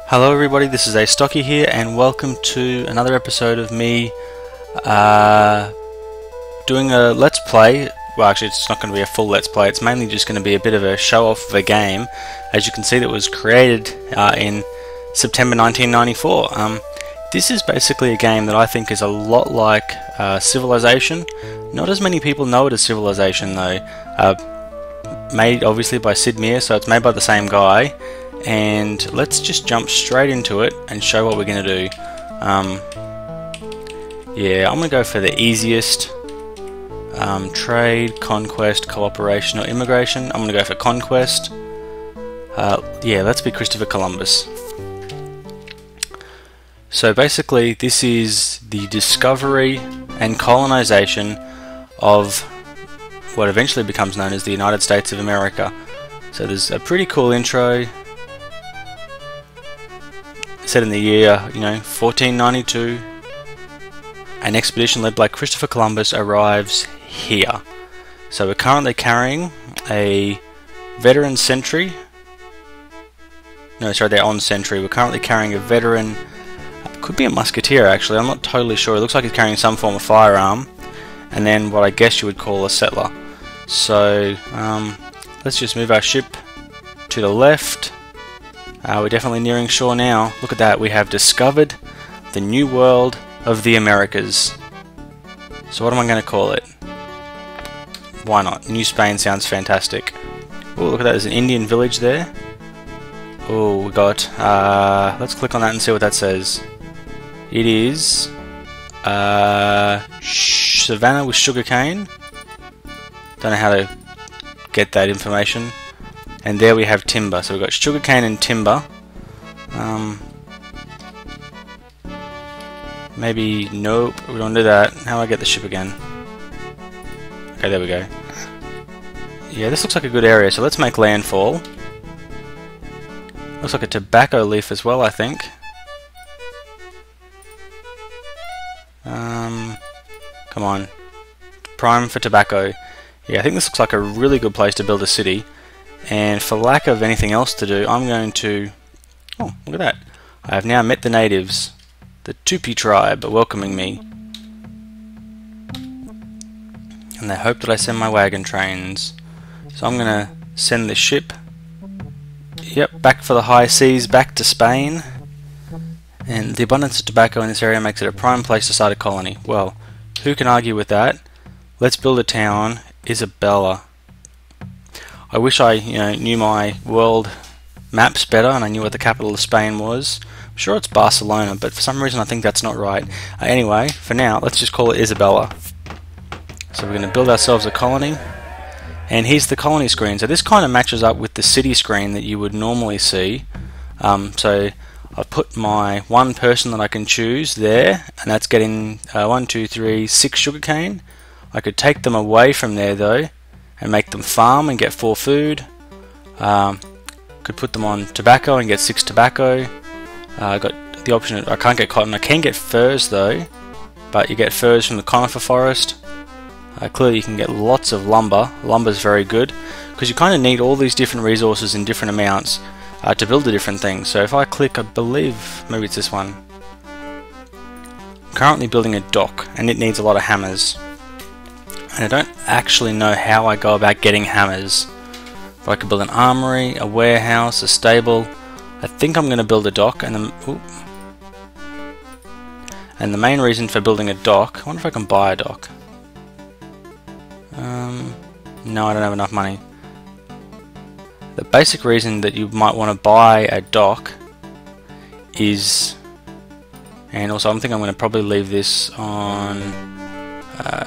Hello everybody, this is Astocky here and welcome to another episode of me doing a Let's Play. Well, actually it's not going to be a full Let's Play, it's mainly just going to be a bit of a show off of a game. As you can see, that was created in September 1994. This is basically a game that I think is a lot like Civilization. Not as many people know it as Civilization though. Made obviously by Meier, so it's made by the same guy. And let's just jump straight into it and show what we're going to do. Yeah, I'm going to go for the easiest. Trade, conquest, cooperation, or immigration. I'm going to go for conquest. Yeah, let's be Christopher Columbus. So basically this is the discovery and colonization of what eventually becomes known as the United States of America. So there's a pretty cool intro. Set in the year, 1492, an expedition led by Christopher Columbus arrives here. So we're currently carrying a veteran sentry. No, sorry, they're on sentry. We're currently carrying a veteran, could be a musketeer actually, I'm not totally sure. It looks like he's carrying some form of firearm. And then what I guess you would call a settler. So let's just move our ship to the left. We're definitely nearing shore now. Look at that, we have discovered the new world of the Americas. So what am I going to call it? Why not? New Spain sounds fantastic. Oh, look at that, there's an Indian village there. Oh, we got, let's click on that and see what that says. It is Savannah with sugarcane. Don't know how to get that information. And there we have timber. So we've got sugarcane and timber. Maybe, nope, we don't do that. How do I get the ship again? Okay, there we go. Yeah, this looks like a good area, so let's make landfall. Looks like a tobacco leaf as well, I think. Come on. Prime for tobacco. Yeah, I think this looks like a really good place to build a city. And for lack of anything else to do, I'm going to... Oh, look at that. I have now met the natives. The Tupi tribe are welcoming me. And they hope that I send my wagon trains. So I'm going to send the ship... Yep, back for the high seas, back to Spain. And the abundance of tobacco in this area makes it a prime place to start a colony. Well, who can argue with that? Let's build a town. Isabella. I wish I, knew my world maps better and I knew what the capital of Spain was. I'm sure it's Barcelona, but for some reason I think that's not right. Anyway, for now, let's just call it Isabella. So we're going to build ourselves a colony. And here's the colony screen. So this kind of matches up with the city screen that you would normally see. So I've put my one person that I can choose there, and that's getting 1, 2, 3, 6 sugarcane. I could take them away from there though, and make them farm and get 4 food. Could put them on tobacco and get 6 tobacco. I got the option I can't get cotton. I can get furs though, but you get furs from the conifer forest. Clearly you can get lots of lumber. Lumber's very good because you kind of need all these different resources in different amounts to build the different things. So if I click, I believe maybe it's this one. I'm currently building a dock and it needs a lot of hammers. And I don't actually know how I go about getting hammers. But I could build an armory, a warehouse, a stable. I think I'm going to build a dock, and the main reason for building a dock. I wonder if I can buy a dock. No, I don't have enough money. The basic reason that you might want to buy a dock is, and also I think I'm going to probably leave this on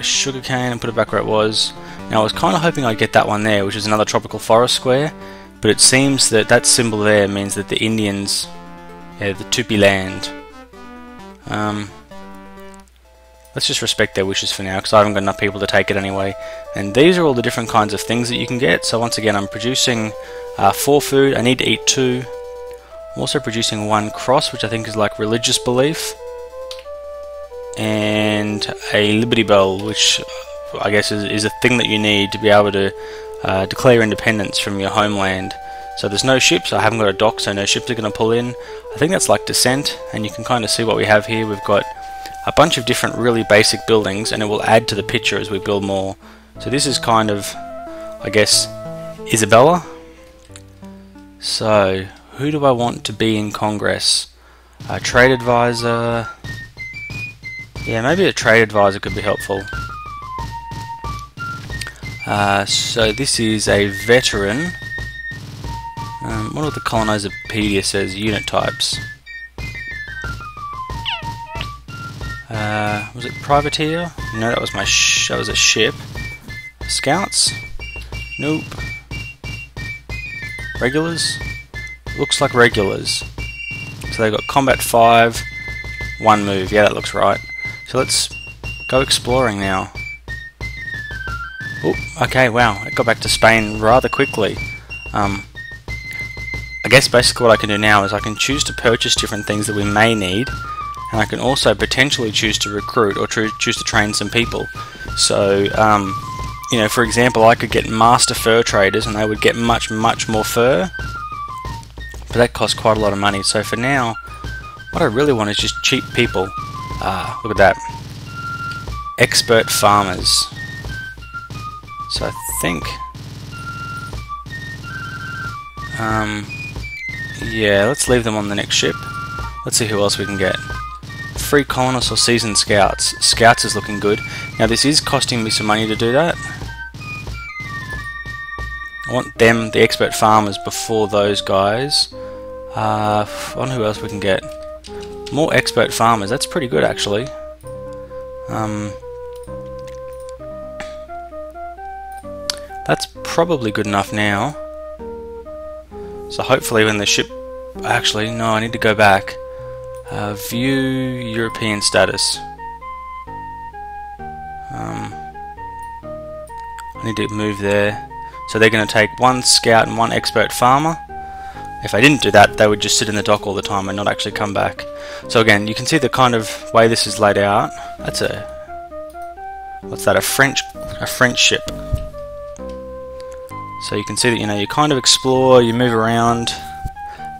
sugarcane and put it back where it was. Now I was kind of hoping I'd get that one there, which is another tropical forest square, but it seems that that symbol there means that the Indians, the Tupi land. Let's just respect their wishes for now, because I haven't got enough people to take it anyway. And these are all the different kinds of things that you can get. So once again, I'm producing 4 food. I need to eat 2. I'm also producing 1 cross, which I think is like religious belief. And a Liberty Bell, which I guess is a thing that you need to be able to declare independence from your homeland. So there's no ships, I haven't got a dock, so no ships are going to pull in. I think that's like descent, and you can kind of see what we have here. We've got a bunch of different really basic buildings, and it will add to the picture as we build more. So this is kind of, I guess, Isabella. So who do I want to be in Congress? A trade advisor. Yeah, maybe a trade advisor could be helpful. So this is a veteran. What do the Colonizopedia says? Unit types. Was it privateer? No, that was that was a ship. Scouts? Nope. Regulars? Looks like regulars. So they've got combat 5, 1 move. Yeah, that looks right. So let's go exploring now. Oh, okay, wow, it got back to Spain rather quickly. I guess basically what I can do now is I can choose to purchase different things that we may need, and I can also potentially choose to recruit or choose to train some people. So, you know, for example, I could get master fur traders and they would get much more fur, but that costs quite a lot of money. So for now, what I really want is just cheap people. Look at that. Expert farmers. So I think, yeah, let's leave them on the next ship. Let's see who else we can get. Free colonists or seasoned scouts. Scouts is looking good. Now this is costing me some money to do that. I want them, the expert farmers, before those guys. I wonder who else we can get. More expert farmers. That's pretty good actually. That's probably good enough now. So hopefully when the ship... Actually, no, I need to go back. View European status. I need to move there. So they're going to take 1 scout and 1 expert farmer. If I didn't do that, they would just sit in the dock all the time and not actually come back. So again, you can see the kind of way this is laid out. That's a... What's that? A French ship. So you can see that, you know, you kind of explore, you move around.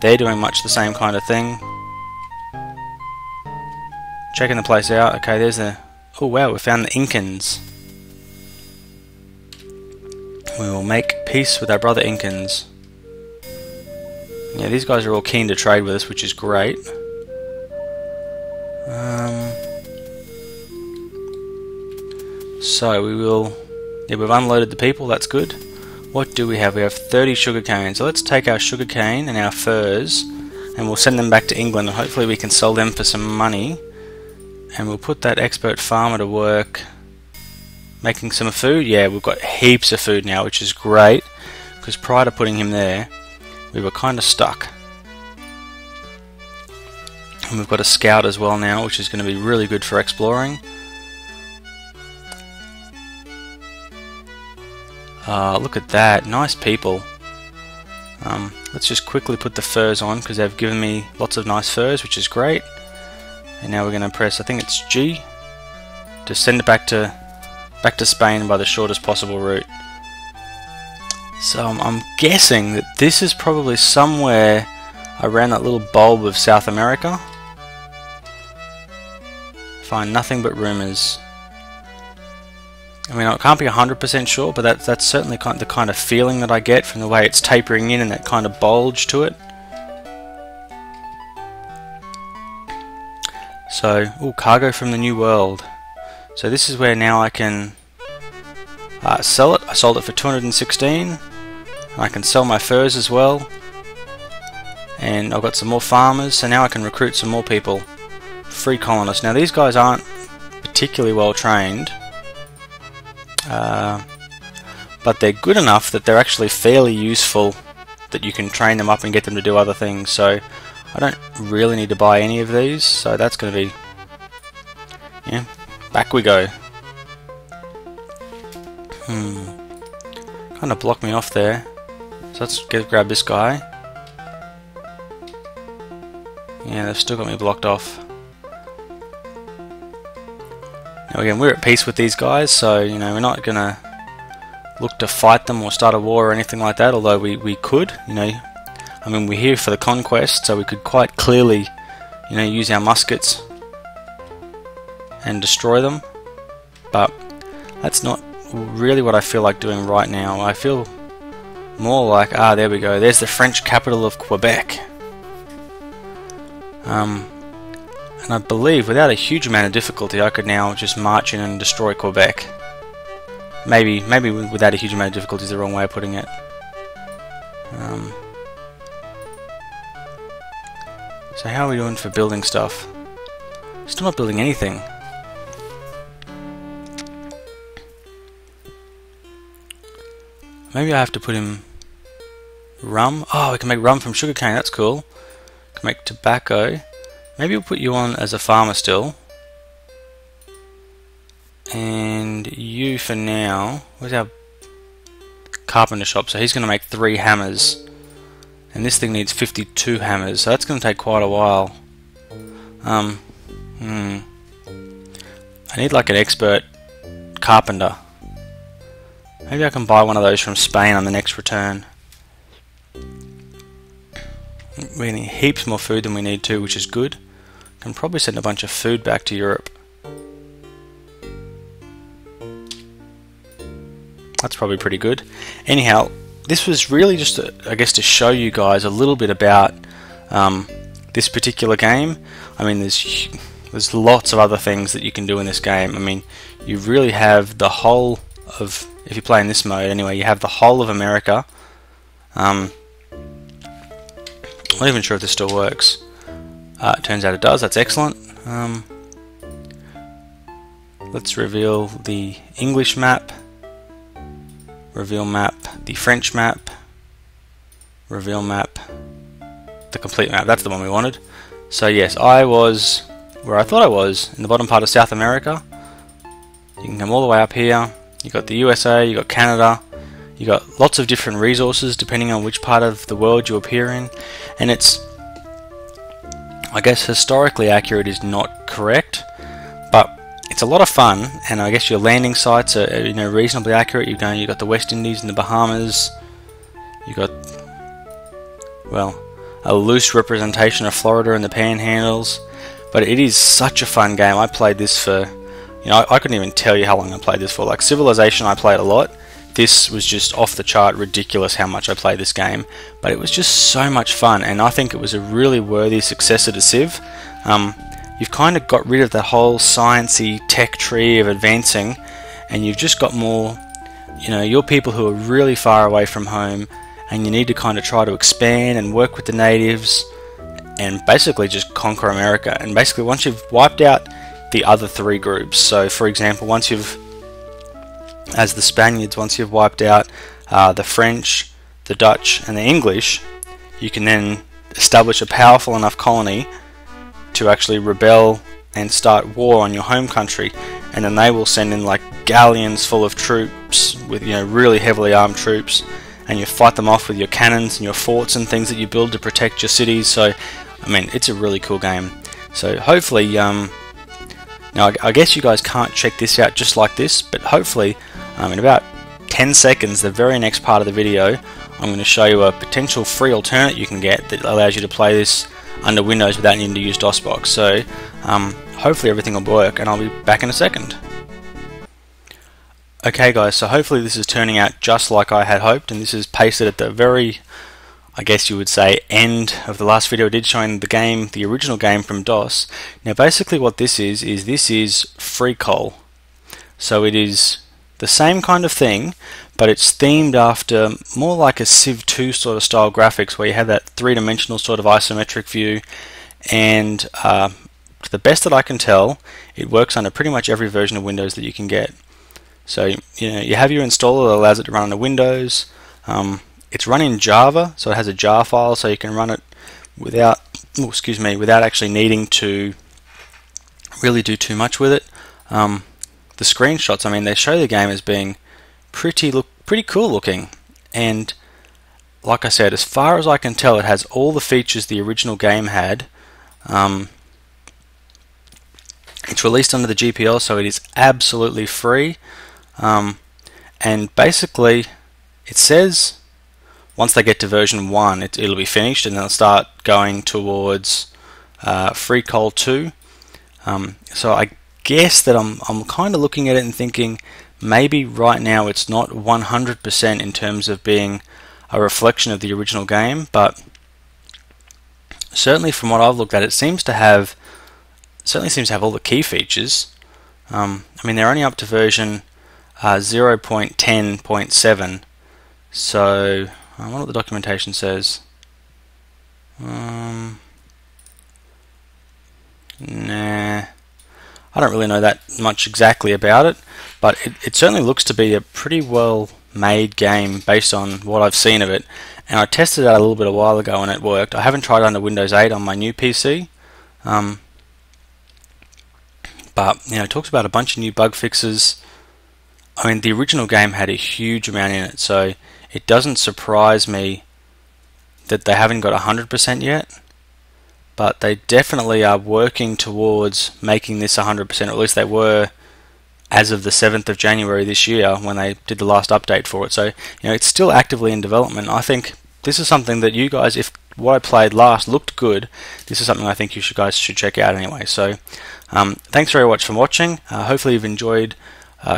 They're doing much the same kind of thing. Checking the place out. Okay, there's the... Oh wow, we found the Incans. We will make peace with our brother Incans. Yeah, these guys are all keen to trade with us, which is great. So we will... Yeah, we've unloaded the people, that's good. What do we have? We have 30 sugarcane. So let's take our sugarcane and our furs and we'll send them back to England and hopefully we can sell them for some money. And we'll put that expert farmer to work making some food. Yeah, we've got heaps of food now, which is great, because prior to putting him there we were kind of stuck. And we've got a scout as well now, which is going to be really good for exploring. Look at that, nice people. Let's just quickly put the furs on because they've given me lots of nice furs, which is great. And now we're going to press, I think it's G, to send it back to Spain by the shortest possible route. So I'm guessing that this is probably somewhere around that little bulb of South America. Find nothing but rumours. I mean, I can't be 100% sure, but that's certainly the kind of feeling that I get from the way it's tapering in and that kind of bulge to it. So, cargo from the New World. So this is where now I can sell it. I sold it for 216. I can sell my furs as well. And I've got some more farmers, so now I can recruit some more people. Free colonists. Now these guys aren't particularly well trained. But they're good enough that they're actually fairly useful, that you can train them up and get them to do other things. So I don't really need to buy any of these, so that's going to be, yeah, back we go. Kind of blocked me off there, so let's grab this guy. Yeah, they've still got me blocked off. Now again, we're at peace with these guys, so you know, we're not gonna look to fight them or start a war or anything like that, although we could, you know, I mean, we're here for the conquest, so we could quite clearly, you know, use our muskets and destroy them, but that's not really what I feel like doing right now. I feel more like, there we go, there's the French capital of Quebec. And I believe without a huge amount of difficulty I could now just march in and destroy Quebec. Maybe without a huge amount of difficulty is the wrong way of putting it. So how are we doing for building stuff? Still not building anything. Maybe I have to put him rum. Oh, we can make rum from sugarcane, that's cool. Can make tobacco. Maybe we'll put you on as a farmer still. And you for now. Where's our carpenter shop? So he's going to make 3 hammers. And this thing needs 52 hammers, so that's going to take quite a while. I need like an expert carpenter. Maybe I can buy one of those from Spain on the next return. We're getting heaps more food than we need to, which is good. Can probably send a bunch of food back to Europe. That's probably pretty good. Anyhow, this was really just, I guess, to show you guys a little bit about this particular game. I mean, there's lots of other things that you can do in this game. I mean, you really have the whole of, if you play in this mode anyway, you have the whole of America. I'm not even sure if this still works. It turns out it does, that's excellent. Let's reveal the English map. Reveal map, the French map, reveal map, the complete map. That's the one we wanted. So yes, I was where I thought I was, in the bottom part of South America. You can come all the way up here. You got the USA, you got Canada, you got lots of different resources depending on which part of the world you appear in. And it's, I guess, historically accurate is not correct, but it's a lot of fun, and I guess your landing sites are, you know, reasonably accurate. You got the West Indies and the Bahamas. You got, well, a loose representation of Florida and the Panhandles. But it is such a fun game. I played this for, you know, I couldn't even tell you how long I played this for. Like Civilization, I played a lot. This was just off the chart ridiculous how much I played this game. But it was just so much fun, and I think it was a really worthy successor to Civ. You've kind of got rid of the whole sciencey tech tree of advancing, and you've just got more, you know, you're people who are really far away from home, and you need to kind of try to expand and work with the natives and basically just conquer America. And basically once you've wiped out the other 3 groups, so for example, once you've, as the Spaniards, once you've wiped out the French, the Dutch and the English, you can then establish a powerful enough colony to actually rebel and start war on your home country, and then they will send in like galleons full of troops with, you know, really heavily armed troops, and you fight them off with your cannons and your forts and things that you build to protect your cities. So I mean, it's a really cool game. So hopefully, now I guess you guys can't check this out just like this, but hopefully in about 10 seconds, the very next part of the video, I'm going to show you a potential free alternate you can get that allows you to play this under Windows without needing to use DOSBox. So hopefully everything will work, and I'll be back in a second. Okay guys, so hopefully this is turning out just like I had hoped, and this is pasted at the very, I guess you would say, end of the last video I did showing the game, the original game from DOS. Now basically what this is FreeCol. So it is the same kind of thing, but it's themed after more like a Civ 2 sort of style graphics, where you have that 3-dimensional sort of isometric view, and to the best that I can tell, it works under pretty much every version of Windows that you can get. So you have your installer that allows it to run under Windows. It's run in Java, so it has a jar file, so you can run it without, without actually needing to really do too much with it. The screenshots, I mean, they show the game as being pretty cool looking, and like I said, as far as I can tell, it has all the features the original game had. It's released under the GPL, so it is absolutely free, and basically it says, once they get to version 1, it'll be finished, and they'll start going towards Free Coal 2. So I guess that I'm kind of looking at it and thinking maybe right now it's not 100% in terms of being a reflection of the original game, but certainly from what I've looked at, it seems to have all the key features. I mean, they're only up to version 0.10.7, so I wonder what the documentation says. Nah, I don't really know that much exactly about it, but it certainly looks to be a pretty well made game based on what I've seen of it. And I tested it out a little bit a while ago and it worked. I haven't tried it under Windows 8 on my new PC, but it talks about a bunch of new bug fixes. I mean, the original game had a huge amount in it, so it doesn't surprise me that they haven't got 100% yet. But they definitely are working towards making this 100%, or at least they were as of the 7th of January this year when they did the last update for it. So it's still actively in development. I think this is something that you guys, if what I played last looked good, this is something I think you guys should check out anyway. So thanks very much for watching. Hopefully you've enjoyed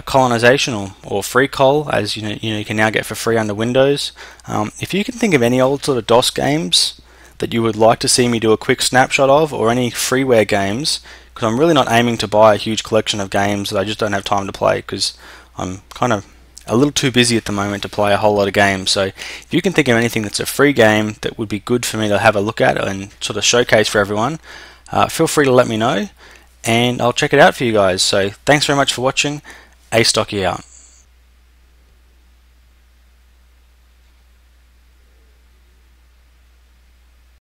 Colonization or Free Coal, as you can now get for free under Windows. If you can think of any old sort of DOS games that you would like to see me do a quick snapshot of, or any freeware games, because I'm really not aiming to buy a huge collection of games that I just don't have time to play, because I'm kind of a little too busy at the moment to play a whole lot of games. So if you can think of anything that's a free game that would be good for me to have a look at and sort of showcase for everyone, feel free to let me know and I'll check it out for you guys. So thanks very much for watching. Astocky out.